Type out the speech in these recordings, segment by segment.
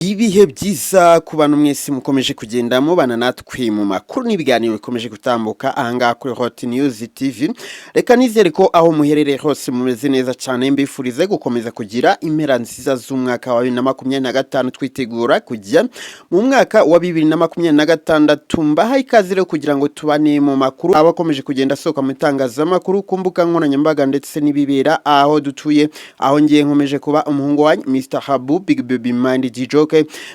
Ibihe byiza ku bantu mwese mukomeje kugenda mubana natwe mu makuru n'ibiganiro bikomeje gutambuka ahangaha kuri Hot News TV. Reka nizere ko aho muherereye hose mumeze neza cyane, mbifurize gukomeza kugira impera nziza z'umwaka wa 2025 twitegura kujya mu mwaka wa 2026. Mbahaye ikaze rero kugira ngo tubane mu makuru abakomeje kugenda soka mu itangazamakuru ku mbuga nkoranyambaga ndetse n'ibibera aho dutuye, aho ngiye nkomeje kuba umuhungu wa Mr Habu Big Baby Mind DJ.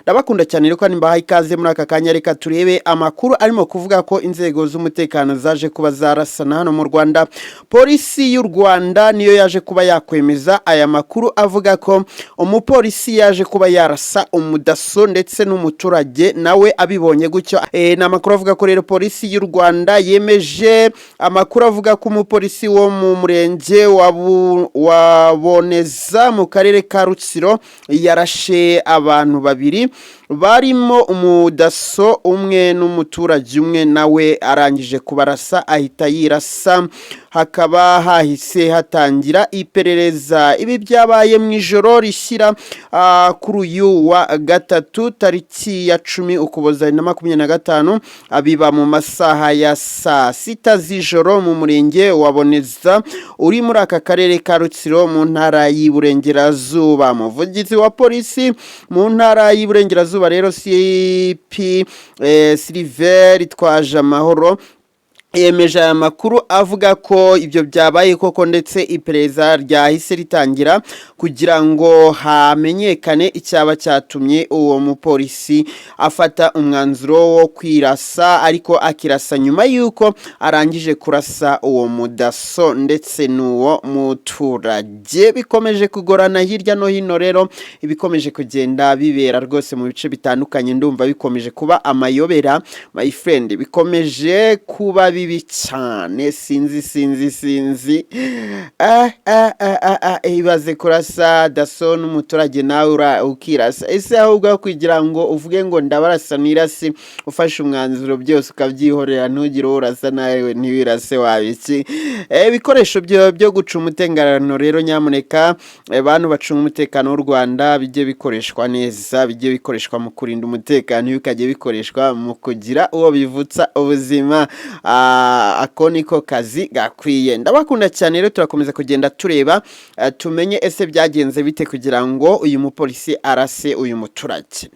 Ndabakunda cyane rero kandi mbahaye ikaze muri aka kanya. Reka turebe amakuru arimo kuvuga ko inzego z'umutekano zaje kuba zarasana hano mu Rwanda. Polisi y'u Rwanda niyo yaje kuba yakwemeza aya makuru avuga ko umupolisi yaje kuba yarasa umudaso ndetse n'umuturage nawe abibonye gutyo. Na makuru avuga ko rero polisi y'u Rwanda yemeje amakuru avuga ko umupolisi wo mu murenge wa Boneza mu karere ka Rutsiro yarashe abantu babiri barimo umudaso umwe n'umuturage umwe, nawe arangije kubarasa ahita yirasa. Hakaba hahise hatangira iperereza. Ibi byabaye mu ijoro rishyira kuri uyu wa gatatu tariki ya 10 Ukuboza 2025, abiba mu masaha ya saa 6 z'ijoro mu murenge wa Boneza uri muri aka karere ka Rutsiro mu ntara y'Iburengerazuba. Umuvugizi wa polisi mu ntara y'Iburengerazuba rero CP Silver Twajamahoro yemeje aya makuru avuga ko ibyo byabaye koko, ndetse iperereza ryahise ritangira kugira ngo hamenyekane icyaba cyatumye uwo mupolisi afata umwanzuro wo kwirasa, ariko akirasa nyuma yuko arangije kurasa uwo mudaso ndetse n'uwo muturage. Bikomeje kugorana hirya no hino rero, ibikomeje kugenda bibera rwose mu bice bitandukanye, ndumva bikomeje kuba amayobera my friend, bikomeje kuba bibi cyane. Sinzi ibaze kurasa daso n'umuturage nawe ukirasa. Ese ahubwo kugira ngo uvuge ngo ndabarasa nirasi, ufashe umwanzuro byose ukabyihorera, ntugire urasa nawe ntiwirase wabiki. Ibikoresho byo gucunga umutekano rero nyamuneka abantu bacunga umutekano w'u Rwanda bijye bikoreshwa neza, bijye bikoreshwa mu kurinda umutekano, bikajye bikoreshwa mu kugira uwo bivutsa ubuzima. Ako niko kazi gakwiye. Ndabakunda cyane rero, turakomeza kugenda tureba tumenye ese byagenze bite kugira ngo uyu mupolisi arase uyu muturage.